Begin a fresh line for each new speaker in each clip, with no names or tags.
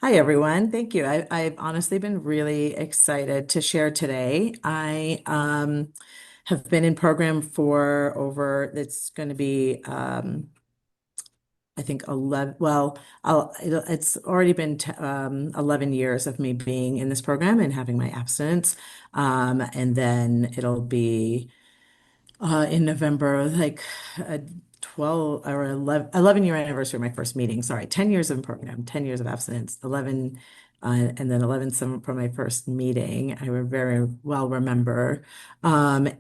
Hi, everyone. Thank you. I've honestly been really excited to share today. I have been in program for it's going to be, I think 11, well, it's already been t 11 years of me being in this program and having my abstinence. And then it'll be in November, like a 12 or 11-year anniversary of my first meeting. Sorry, 10 years in program, 10 years of abstinence, 11, and then 11 some from my first meeting. Very well remember. I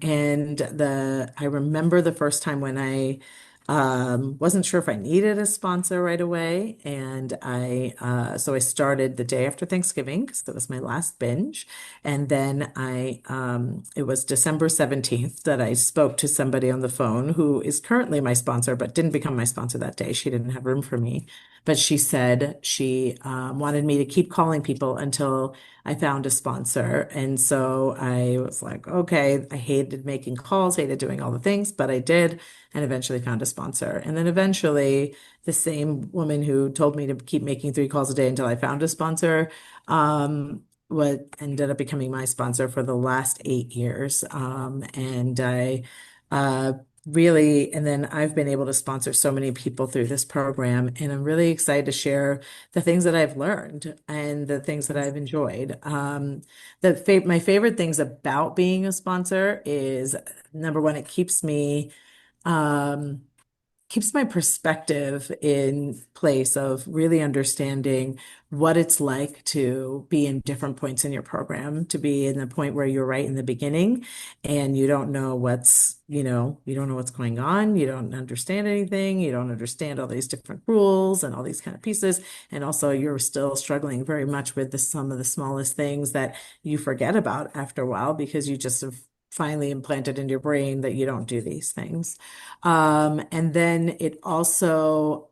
remember the first time when I wasn't sure if I needed a sponsor right away. So I started the day after Thanksgiving because that was my last binge. And then it was December 17th that I spoke to somebody on the phone who is currently my sponsor, but didn't become my sponsor that day. She didn't have room for me. But she said she wanted me to keep calling people until I found a sponsor. And so I was like, okay, I hated making calls, hated doing all the things, but I did and eventually found a sponsor. And then eventually, the same woman who told me to keep making 3 calls a day until I found a sponsor what ended up becoming my sponsor for the last 8 years. And I uh, really, and then I've been able to sponsor so many people through this program, and I'm really excited to share the things that I've learned and the things that I've enjoyed. My favorite things about being a sponsor is number one, it um, keeps my perspective in place of really understanding what it's like to be in different points in your program, to be in the point where you're right in the beginning and you don't know you don't know what's going on, you don't understand anything, you don't understand all these different rules and all these kind of pieces. And also you're still struggling very much with some of the smallest things that you forget about after a while because you just have finally implanted in your brain that you don't do these things. And then it also,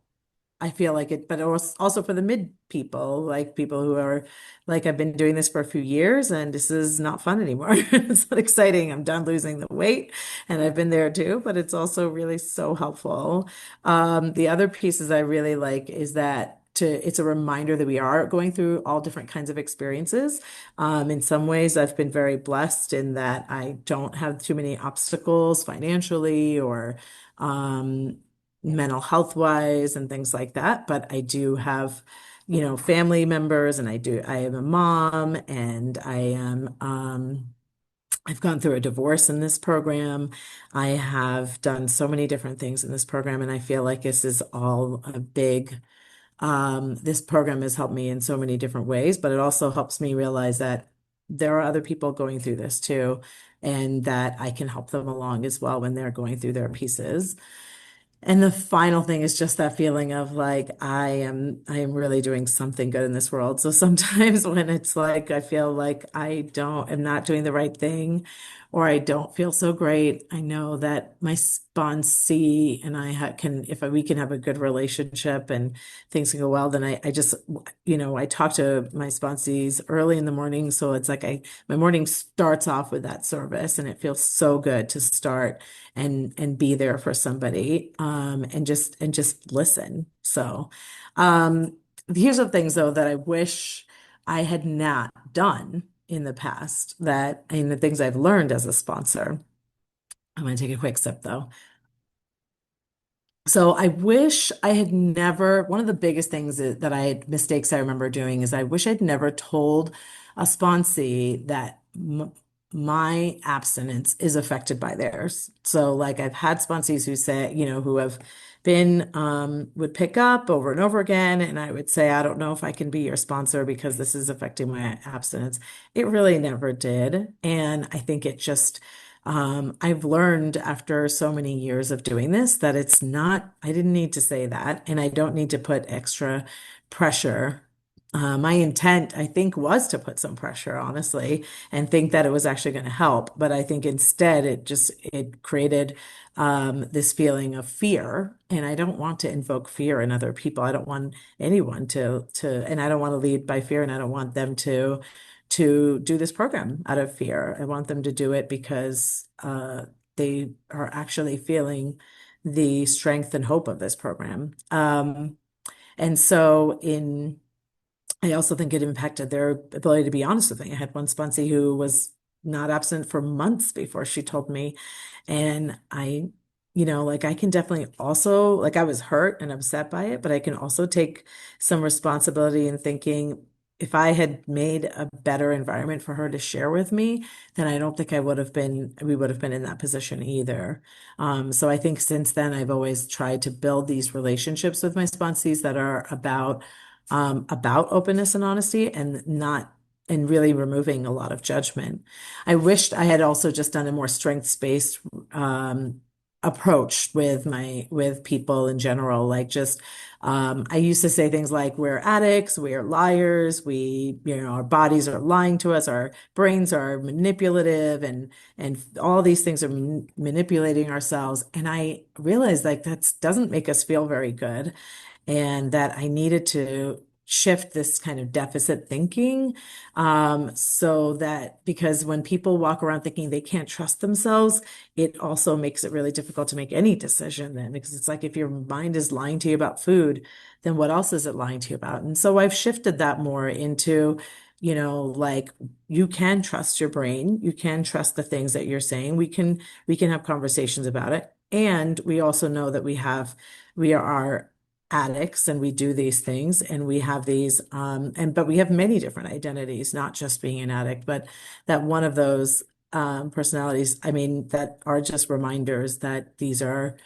I feel like it, but also for the mid people, like people who are like, I've been doing this for a few years and this is not fun anymore. It's not exciting. I'm done losing the weight and I've been there too, but it's also really so helpful. The other pieces I really like is that it's a reminder that we are going through all different kinds of experiences. In some ways, I've been very blessed in that I don't have too many obstacles financially or um, mental health wise and things like that. But I do have, family members and I am a mom and I've gone through a divorce in this program. I have done so many different things in this program, and I feel like this is all this program has helped me in so many different ways, but it also helps me realize that there are other people going through this too, and that I can help them along as well when they're going through their pieces. And the final thing is just that feeling of like I am really doing something good in this world. So sometimes when it's like I feel like I'm not doing the right thing or I don't feel so great, I know that my sponsee and I we can have a good relationship and things can go well, then I just, I talk to my sponsees early in the morning. So it's like my morning starts off with that service and it feels so good to start and be there for somebody and just listen. So here's the things though that I wish I had not done in the past that and the things I've learned as a sponsor. I'm going to take a quick sip though. So I wish I had never, one of the biggest things mistakes I remember doing is I wish I'd never told a sponsee that m my abstinence is affected by theirs. So like I've had sponsees who say, who have would pick up over and over again. And I would say, I don't know if I can be your sponsor because this is affecting my abstinence. It really never did. And I think it just, I've learned after so many years of doing this that I didn't need to say that, and I don't need to put extra pressure. My intent, I think, was to put some pressure, honestly, and think that it was actually going to help. But I think instead it created this feeling of fear, and I don't want to invoke fear in other people. I don't want anyone and I don't want to lead by fear, and I don't want them to do this program out of fear. I want them to do it because they are actually feeling the strength and hope of this program. And so I also think it impacted their ability to be honest with me. I had one sponsee who was not absent for months before she told me. And like I can definitely also, like I was hurt and upset by it, but I can also take some responsibility in thinking if I had made a better environment for her to share with me, then I don't think we would have been in that position either. So I think since then, I've always tried to build these relationships with my sponsees that are about openness and honesty and not and really removing a lot of judgment. I wished I had also just done a more strengths-based approach with people in general. Like just I used to say things like we're addicts, we're liars, our bodies are lying to us, our brains are manipulative, and all these things are manipulating ourselves. And I realized like that doesn't make us feel very good and that I needed to shift this kind of deficit thinking. So that because when people walk around thinking they can't trust themselves, it also makes it really difficult to make any decision then, because it's like if your mind is lying to you about food, then what else is it lying to you about? And so I've shifted that more into, like you can trust your brain, you can trust the things that you're saying. We can have conversations about it. And we also know that we are addicts and we do these things and we have these but we have many different identities, not just being an addict, but that one of those personalities, I mean, that are just reminders that these are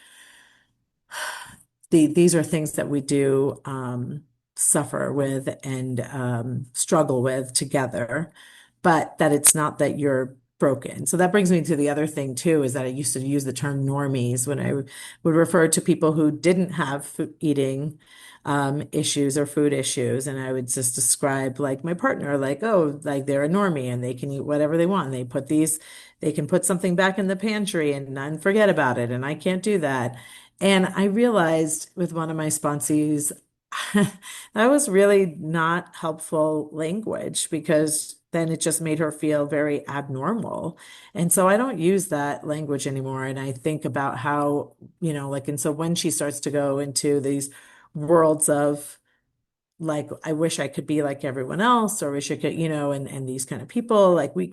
things that we do suffer with and struggle with together, but that it's not that you're broken. So that brings me to the other thing too, is that I used to use the term normies when I would refer to people who didn't have food eating issues or food issues. And I would just describe like my partner, like, oh, like they're a normie and they can eat whatever they want. They can put something back in the pantry and forget about it. And I can't do that. And I realized with one of my sponsees, that was really not helpful language because then it just made her feel very abnormal. And so I don't use that language anymore. And I think about how, like, and so when she starts to go into these worlds of, like I wish I could be like everyone else or wish I could, and these kind of people like we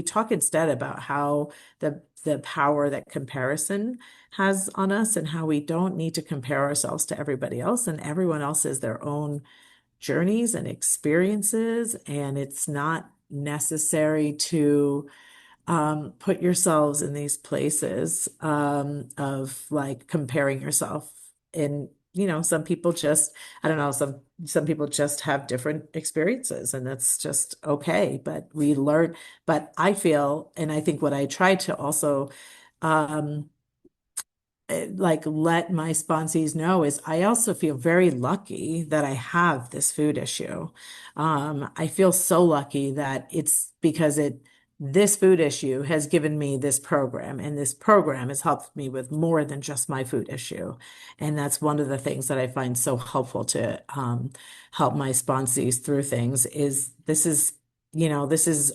talk instead about how the power that comparison has on us and how we don't need to compare ourselves to everybody else and everyone else is their own journeys and experiences and it's not necessary to put yourselves in these places of like comparing yourself. And, some people just, I don't know, some people just have different experiences and that's just okay. But we learn, but I feel, and I think what I try to also um, like let my sponsees know is I also feel very lucky that I have this food issue. I feel so lucky that it's because this food issue has given me this program, and this program has helped me with more than just my food issue. And that's one of the things that I find so helpful to help my sponsees through things is this is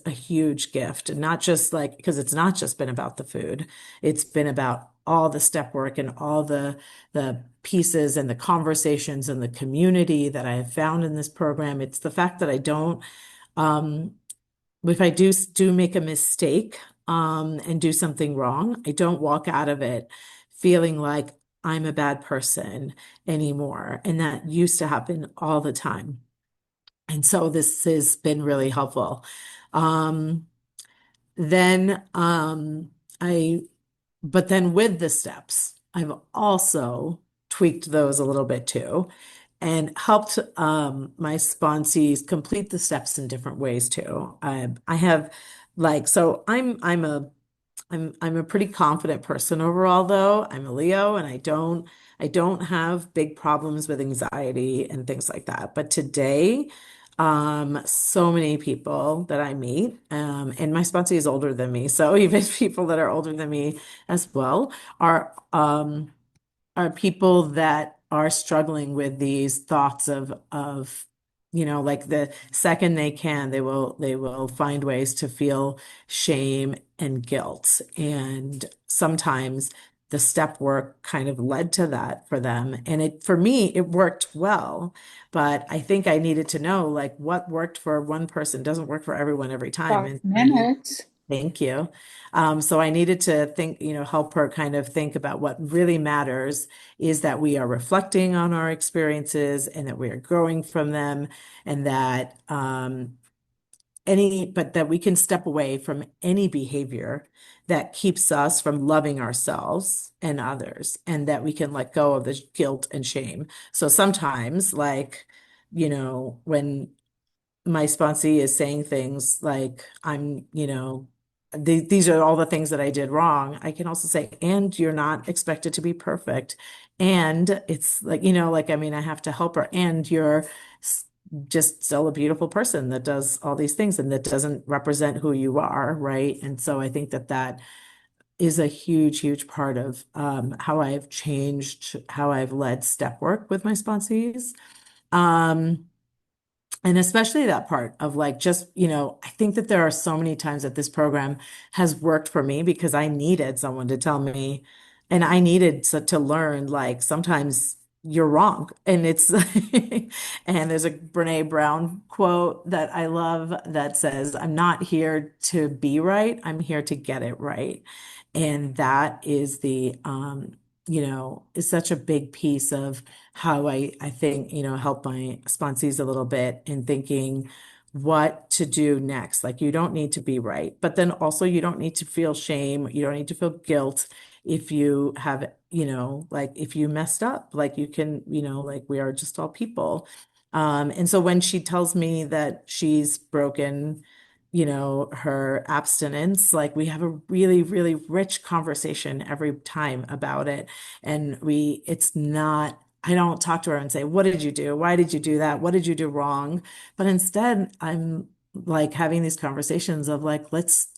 a huge gift, not just like because it's not just been about the food. It's been about all the step work and all the pieces and the conversations and the community that I have found in this program. It's the fact that I don't, um, if I do make a mistake, and do something wrong, I don't walk out of it feeling like I'm a bad person anymore. And that used to happen all the time. And so this has been really helpful. Um, then I but then with the steps, I've also tweaked those a little bit too and helped my sponsees complete the steps in different ways too. I have like so I'm a pretty confident person overall though. I'm a Leo and I don't have big problems with anxiety and things like that. But today, so many people that I meet, and my sponsee is older than me, so even people that are older than me as well are people that are struggling with these thoughts of like the second they can they will find ways to feel shame and guilt and sometimes the step work kind of led to that for them. And it, for me, it worked well, but I think I needed to know like what worked for one person doesn't work for everyone every time.
Five
And I need,
minutes.
thank you. So I needed to think, help her kind of think about what really matters is that we are reflecting on our experiences and that we are growing from them, and that but that we can step away from any behavior that keeps us from loving ourselves and others, and that we can let go of the guilt and shame. So sometimes, like, when my sponsee is saying things like, these are all the things that I did wrong. I can also say, and you're not expected to be perfect. And it's like, like, I mean, I have to help her. And you're s- just still a beautiful person that does all these things and that doesn't represent who you are, right? And so I think that that is a huge, huge part of how I've changed how I've led step work with my sponsees. Um, and especially that part of like, just, I think that there are so many times that this program has worked for me because I needed someone to tell me, and I needed to learn, like, sometimes you're wrong. And it's, and there's a Brene Brown quote that I love that says, I'm not here to be right, I'm here to get it right. And that is is such a big piece of how I think, help my sponsees a little bit in thinking what to do next. Like, you don't need to be right, but then also you don't need to feel shame. You don't need to feel guilt if you have, like, if you messed up, like you can, like, we are just all people. And so when she tells me that she's broken, her abstinence, like, we have a really, really rich conversation every time about it. And it's not, I don't talk to her and say, what did you do? Why did you do that? What did you do wrong? But instead, I'm like having these conversations of like, let's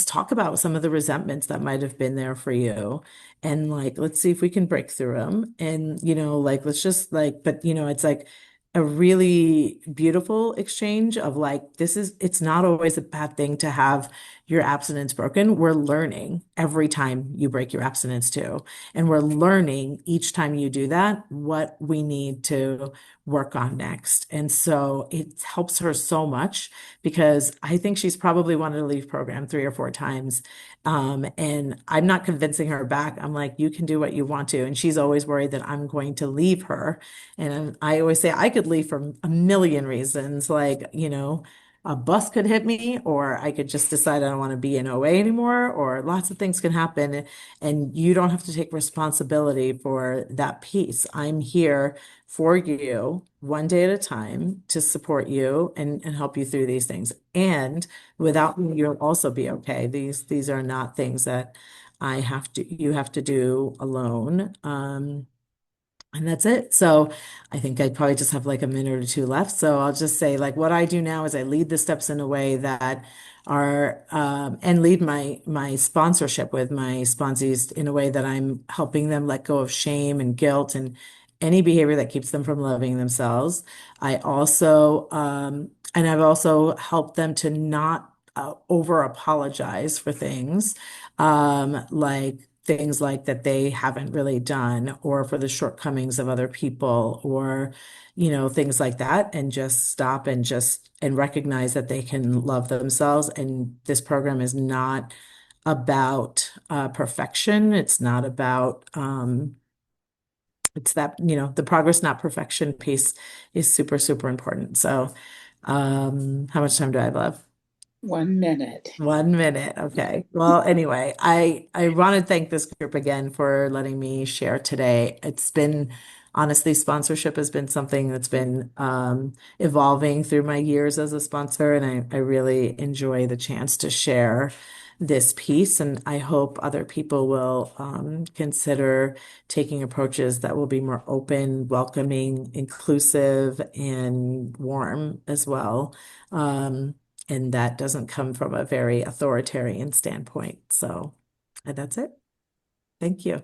talk about some of the resentments that might have been there for you. And like, let's see if we can break through them. And, like, let's just like, but it's like a really beautiful exchange of like, it's not always a bad thing to have your abstinence broken. We're learning every time you break your abstinence too. And we're learning each time you do that what we need to work on next. And so it helps her so much because I think she's probably wanted to leave program 3 or 4 times. And I'm not convincing her back. I'm like, you can do what you want to. And she's always worried that I'm going to leave her. And I always say I could leave for a million reasons. Like, a bus could hit me, or I could just decide I don't want to be in OA anymore, or lots of things can happen. And you don't have to take responsibility for that piece. I'm here for you one day at a time to support you and help you through these things. And without me, you'll also be okay. These are not things that you have to do alone. And that's it. So I think I probably just have like a minute or two left. So I'll just say, like, what I do now is I lead the steps in a way that are and lead my sponsorship with my sponsees in a way that I'm helping them let go of shame and guilt and any behavior that keeps them from loving themselves. I also and I've also helped them to not over apologize for things, like things like that they haven't really done, or for the shortcomings of other people, or things like that, and just stop and recognize that they can love themselves. And this program is not about perfection. It's not about it's that, the progress not perfection piece is super, super important. So how much time do I have left?
1 minute.
1 minute. Okay. Well, anyway, I want to thank this group again for letting me share today. It's been, honestly, sponsorship has been something that's been evolving through my years as a sponsor, and I really enjoy the chance to share this piece. And I hope other people will consider taking approaches that will be more open, welcoming, inclusive, and warm as well. And that doesn't come from a very authoritarian standpoint. So, and that's it. Thank you.